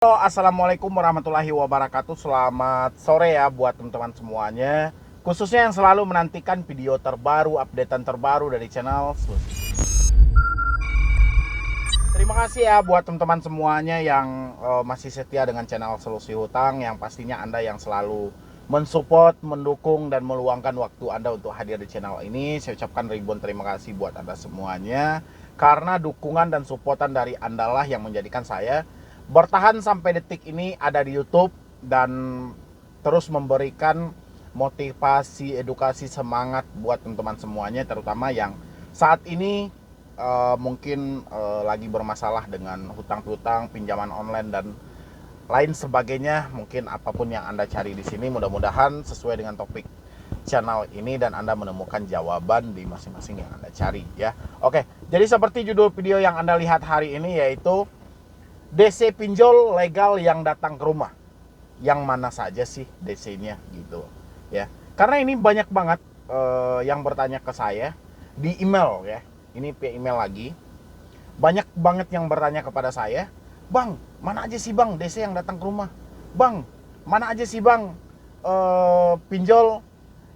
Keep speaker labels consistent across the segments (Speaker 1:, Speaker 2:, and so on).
Speaker 1: Halo, assalamualaikum warahmatullahi wabarakatuh. Selamat sore ya buat teman-teman semuanya, khususnya yang selalu menantikan video terbaru, updatean terbaru dari channel Solusi. Terima kasih ya buat teman-teman semuanya yang masih setia dengan channel Solusi Hutang, yang pastinya Anda yang selalu mensupport, mendukung, dan meluangkan waktu Anda untuk hadir di channel ini. Saya ucapkan ribuan terima kasih buat Anda semuanya, karena dukungan dan supportan dari Anda lah yang menjadikan saya bertahan sampai detik ini ada di YouTube dan terus memberikan motivasi, edukasi, semangat buat teman-teman semuanya, terutama yang saat ini mungkin lagi bermasalah dengan hutang-hutang, pinjaman online dan lain sebagainya. Mungkin apapun yang Anda cari di sini, mudah-mudahan sesuai dengan topik channel ini dan Anda menemukan jawaban di masing-masing yang Anda cari ya. Oke, jadi seperti judul video yang Anda lihat hari ini, yaitu DC pinjol legal yang datang ke rumah. Yang mana saja sih DC-nya gitu ya. Karena ini banyak banget yang bertanya ke saya di email ya. Ini via email lagi. Banyak banget yang bertanya kepada saya, "Bang, mana aja sih Bang DC yang datang ke rumah? Bang, mana aja sih Bang pinjol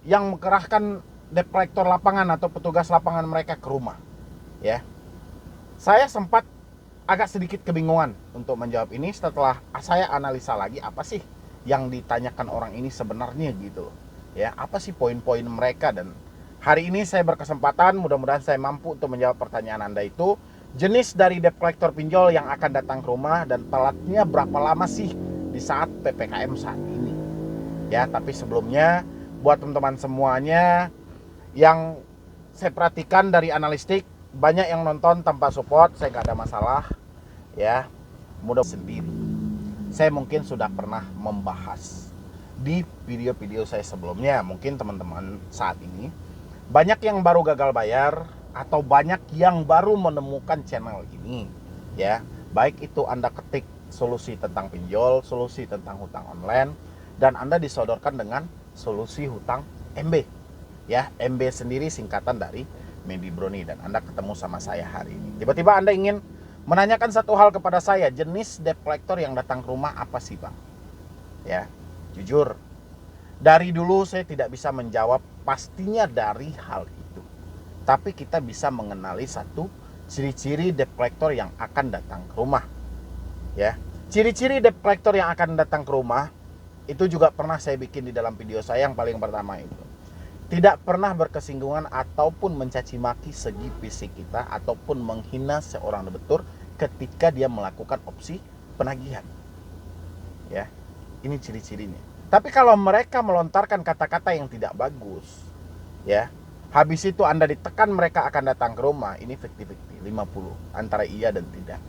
Speaker 1: yang mengerahkan debt collector lapangan atau petugas lapangan mereka ke rumah?" Ya. Saya sempat agak sedikit kebingungan untuk menjawab ini setelah saya analisa lagi apa sih yang ditanyakan orang ini sebenarnya gitu ya, apa sih poin-poin mereka. Dan hari ini saya berkesempatan, mudah-mudahan saya mampu untuk menjawab pertanyaan Anda itu, jenis dari debt collector pinjol yang akan datang ke rumah dan telatnya berapa lama sih di saat PPKM saat ini ya. Tapi sebelumnya buat teman-teman semuanya yang saya perhatikan dari analistik, banyak yang nonton tanpa support, saya nggak ada masalah ya. Mudah sendiri, saya mungkin sudah pernah membahas di video-video saya sebelumnya. Mungkin teman-teman saat ini banyak yang baru gagal bayar atau banyak yang baru menemukan channel ini ya. Baik itu Anda ketik solusi tentang pinjol, solusi tentang hutang online, dan Anda disodorkan dengan solusi hutang MB ya. MB sendiri singkatan dari Medi Broni, dan Anda ketemu sama saya hari ini. Tiba-tiba Anda ingin menanyakan satu hal kepada saya, jenis debt collector yang datang ke rumah apa sih Bang? Ya, jujur, dari dulu saya tidak bisa menjawab pastinya dari hal itu. Tapi kita bisa mengenali satu ciri-ciri debt collector yang akan datang ke rumah. Ya, ciri-ciri debt collector yang akan datang ke rumah itu juga pernah saya bikin di dalam video saya yang paling pertama itu. Tidak pernah berkesinggungan ataupun mencaci maki segi fisik kita ataupun menghina seorang debitur ketika dia melakukan opsi penagihan. Ya, ini ciri-cirinya. Tapi kalau mereka melontarkan kata-kata yang tidak bagus, ya, habis itu Anda ditekan mereka akan datang ke rumah, ini 50-50, 50 antara iya dan tidak.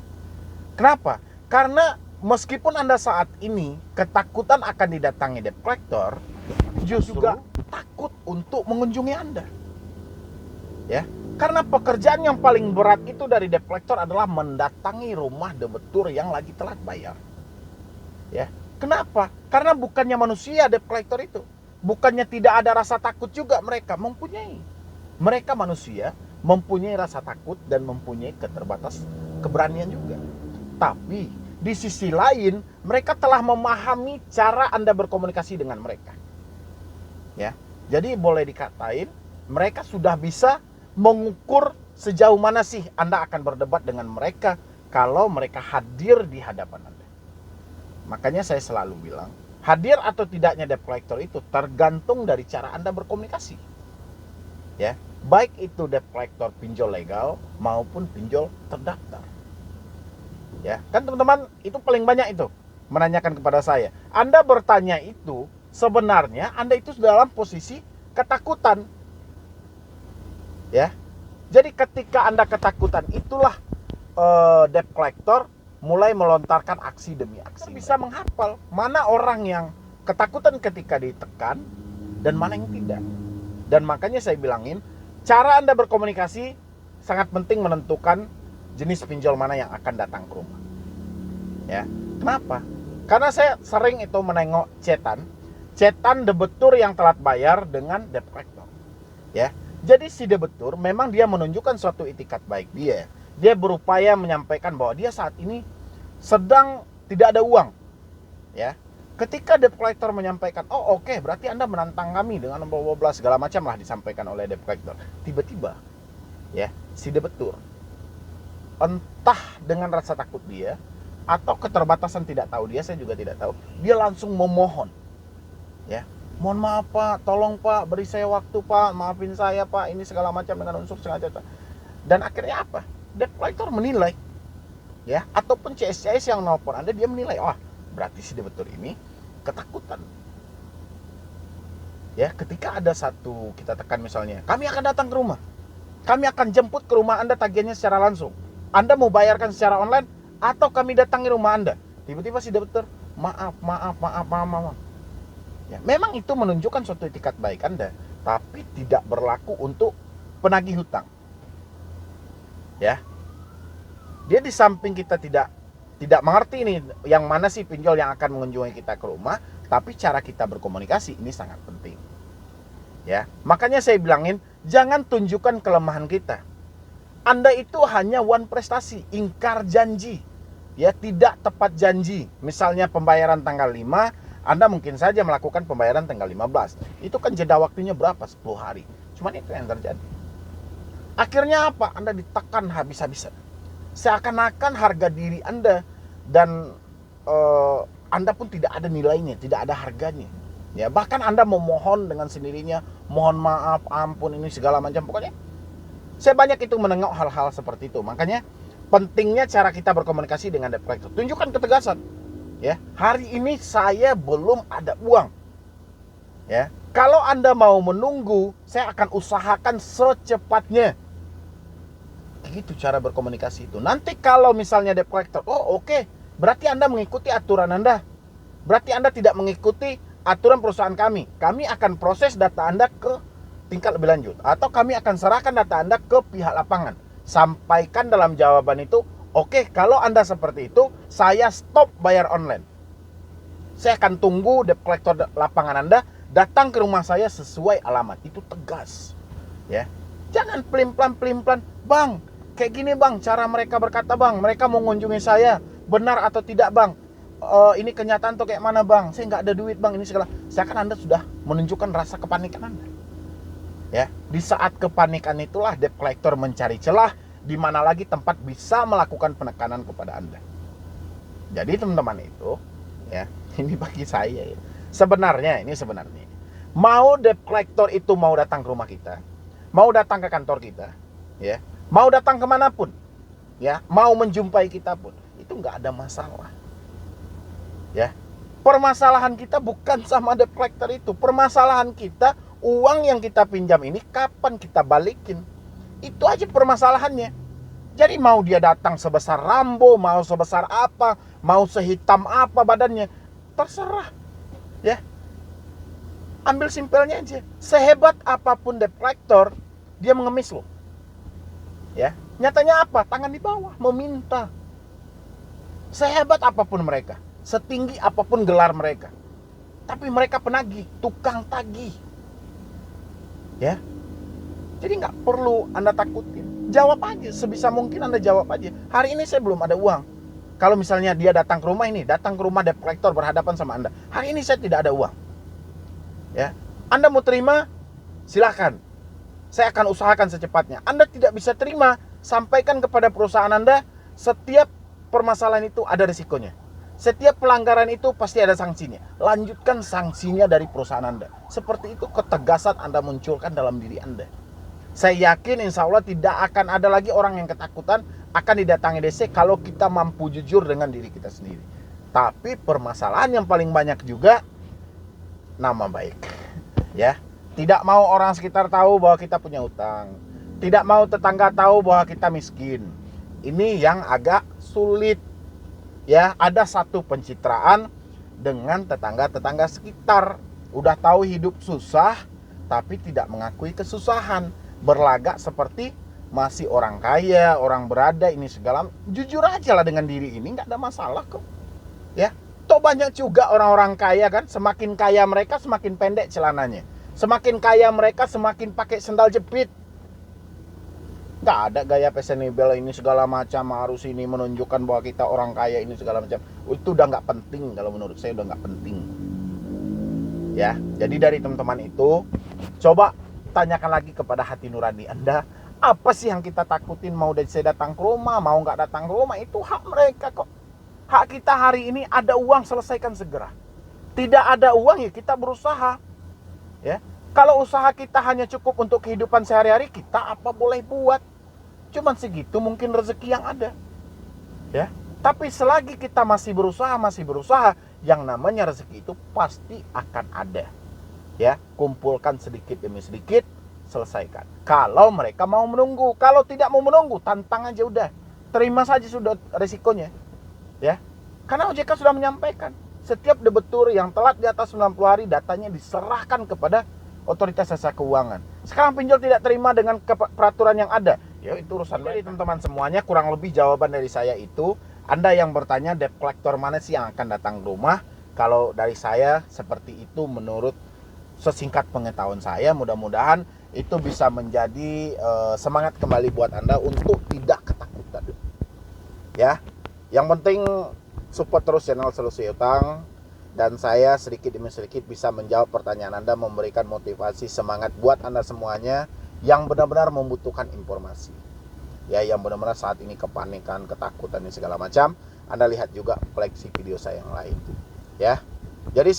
Speaker 1: Kenapa? Karena meskipun Anda saat ini ketakutan akan didatangi debt collector, justru juga takut untuk mengunjungi Anda. Ya, karena pekerjaan yang paling berat itu dari debt collector adalah mendatangi rumah debitur yang lagi telat bayar. Ya, kenapa? Karena bukannya manusia debt collector itu, bukannya tidak ada rasa takut juga, mereka mempunyai. Mereka manusia, mempunyai rasa takut dan mempunyai keterbatas keberanian juga. Tapi di sisi lain, mereka telah memahami cara Anda berkomunikasi dengan mereka. Ya, jadi boleh dikatain mereka sudah bisa mengukur sejauh mana sih Anda akan berdebat dengan mereka kalau mereka hadir di hadapan Anda. Makanya saya selalu bilang, hadir atau tidaknya debt collector itu tergantung dari cara Anda berkomunikasi. Ya, baik itu debt collector pinjol legal maupun pinjol terdaftar. Ya, kan teman-teman itu paling banyak itu menanyakan kepada saya. Anda bertanya itu sebenarnya Anda itu dalam posisi ketakutan. Ya. Jadi ketika Anda ketakutan, itulah debt collector mulai melontarkan aksi demi aksi. Bisa menghafal mana orang yang ketakutan ketika ditekan dan mana yang tidak. Dan makanya saya bilangin, cara Anda berkomunikasi sangat penting menentukan jenis pinjol mana yang akan datang ke rumah. Ya. Kenapa? Karena saya sering itu menengok cetan debitur yang telat bayar dengan debt collector. Ya. Jadi si debitur memang dia menunjukkan suatu itikat baik dia. Dia berupaya menyampaikan bahwa dia saat ini sedang tidak ada uang. Ya, ketika debt collector menyampaikan, oh oke, berarti Anda menantang kami dengan bla bla bla segala macam lah disampaikan oleh debt collector. Tiba-tiba, ya, si debitur, entah dengan rasa takut dia atau keterbatasan tidak tahu dia, saya juga tidak tahu, dia langsung memohon, ya, mohon maaf Pak, tolong Pak, beri saya waktu Pak, maafin saya Pak, ini segala macam dengan unsur sengaja. Dan akhirnya apa? Debt collector menilai, ya, ataupun CSCS yang nelpon Anda, dia menilai, wah, berarti si debitur ini ketakutan. Ya, ketika ada satu kita tekan misalnya, kami akan datang ke rumah, kami akan jemput ke rumah Anda tagihannya secara langsung. Anda mau bayarkan secara online atau kami datangi rumah Anda? Tiba-tiba si debitur, maaf. Ya, memang itu menunjukkan suatu itikat baik Anda, tapi tidak berlaku untuk penagih hutang. Ya, dia di samping kita tidak mengerti nih yang mana sih pinjol yang akan mengunjungi kita ke rumah, tapi cara kita berkomunikasi ini sangat penting. Ya, makanya saya bilangin jangan tunjukkan kelemahan kita. Anda itu hanya one prestasi, ingkar janji. Ya, tidak tepat janji. Misalnya pembayaran tanggal 5, Anda mungkin saja melakukan pembayaran tanggal 15. Itu kan jeda waktunya berapa? 10 hari. Cuman itu yang terjadi. Akhirnya apa? Anda ditekan habis-habisan. Seakan-akan harga diri Anda dan Anda pun tidak ada nilainya, tidak ada harganya. Ya, bahkan Anda memohon dengan sendirinya, mohon maaf, ampun, ini segala macam. Pokoknya saya banyak itu menengok hal-hal seperti itu. Makanya pentingnya cara kita berkomunikasi dengan debt collector. Tunjukkan ketegasan. Ya, hari ini saya belum ada uang. Ya, kalau Anda mau menunggu, saya akan usahakan secepatnya. Gitu cara berkomunikasi itu. Nanti kalau misalnya debt collector, oh oke, berarti Anda mengikuti aturan Anda. Berarti Anda tidak mengikuti aturan perusahaan kami. Kami akan proses data Anda ke tingkat lebih lanjut. Atau kami akan serahkan data Anda ke pihak lapangan. Sampaikan dalam jawaban itu, oke, kalau Anda seperti itu, saya stop bayar online. Saya akan tunggu debt collector lapangan Anda datang ke rumah saya sesuai alamat. Itu tegas. Ya. Jangan pelin-pelan, Bang, kayak gini Bang, cara mereka berkata Bang, mereka mau mengunjungi saya, benar atau tidak Bang? Ini kenyataan tuh kayak mana Bang? Saya nggak ada duit Bang, ini segala. Seakan Anda sudah menunjukkan rasa kepanikan Anda. Ya, di saat kepanikan itulah debt collector mencari celah di mana lagi tempat bisa melakukan penekanan kepada Anda. Jadi teman-teman itu, ya, ini bagi saya ya. Sebenarnya mau debt collector itu mau datang ke rumah kita, mau datang ke kantor kita, ya, mau datang kemanapun, ya, mau menjumpai kita pun, itu nggak ada masalah. Ya, permasalahan kita bukan sama debt collector itu. Permasalahan kita, uang yang kita pinjam ini kapan kita balikin. Itu aja permasalahannya. Jadi mau dia datang sebesar Rambo, mau sebesar apa, mau sehitam apa badannya, terserah. Ya, ambil simpelnya aja. Sehebat apapun debt collector, dia mengemis loh. Ya, nyatanya apa? Tangan di bawah, meminta. Sehebat apapun mereka, setinggi apapun gelar mereka, tapi mereka penagih, tukang tagih. Ya, jadi nggak perlu Anda takutin. Jawab aja, sebisa mungkin Anda jawab aja. Hari ini saya belum ada uang. Kalau misalnya dia datang ke rumah ini, datang ke rumah debt collector berhadapan sama Anda, hari ini saya tidak ada uang. Ya, Anda mau terima, silakan. Saya akan usahakan secepatnya. Anda tidak bisa terima, sampaikan kepada perusahaan Anda, setiap permasalahan itu ada risikonya. Setiap pelanggaran itu pasti ada sanksinya. Lanjutkan sanksinya dari perusahaan Anda. Seperti itu ketegasan Anda munculkan dalam diri Anda. Saya yakin insya Allah tidak akan ada lagi orang yang ketakutan akan didatangi DC kalau kita mampu jujur dengan diri kita sendiri. Tapi permasalahan yang paling banyak juga nama baik. Ya, tidak mau orang sekitar tahu bahwa kita punya utang. Tidak mau tetangga tahu bahwa kita miskin. Ini yang agak sulit. Ya, ada satu pencitraan dengan tetangga-tetangga sekitar. Udah tahu hidup susah, tapi tidak mengakui kesusahan. Berlagak seperti masih orang kaya, orang berada, ini segala. Jujur aja lah dengan diri ini, nggak ada masalah kok. Ya, toh banyak juga orang-orang kaya kan, semakin kaya mereka semakin pendek celananya. Semakin kaya mereka semakin pakai sendal jepit. Nggak ada gaya fashionable ini segala macam, harus ini menunjukkan bahwa kita orang kaya ini segala macam. Itu udah nggak penting, kalau menurut saya udah nggak penting. Ya, jadi dari teman-teman itu coba tanyakan lagi kepada hati nurani Anda, apa sih yang kita takutin? Mau dari saya datang ke rumah, mau nggak datang ke rumah, itu hak mereka kok. Hak kita hari ini ada uang, selesaikan segera. Tidak ada uang ya kita berusaha. Ya, kalau usaha kita hanya cukup untuk kehidupan sehari-hari, kita apa boleh buat. Cuman segitu mungkin rezeki yang ada. Ya, tapi selagi kita masih berusaha, yang namanya rezeki itu pasti akan ada. Ya, kumpulkan sedikit demi sedikit, selesaikan. Kalau mereka mau menunggu, kalau tidak mau menunggu, tantang aja udah. Terima saja sudah resikonya. Ya. Karena OJK sudah menyampaikan, setiap debitur yang telat di atas 90 hari datanya diserahkan kepada Otoritas Jasa Keuangan. Sekarang pinjol tidak terima dengan peraturan yang ada, ya itu urusan. Jadi teman-teman semuanya, kurang lebih jawaban dari saya itu. Anda yang bertanya debt collector mana sih yang akan datang ke rumah? Kalau dari saya seperti itu menurut sesingkat pengetahuan saya. Mudah-mudahan itu bisa menjadi semangat kembali buat Anda untuk tidak ketakutan. Ya, yang penting support terus channel Solusi Utang. Dan saya sedikit demi sedikit bisa menjawab pertanyaan Anda, memberikan motivasi, semangat buat Anda semuanya yang benar-benar membutuhkan informasi. Ya, yang benar-benar saat ini kepanikan, ketakutan dan segala macam. Anda lihat juga koleksi video saya yang lain. Ya. Jadi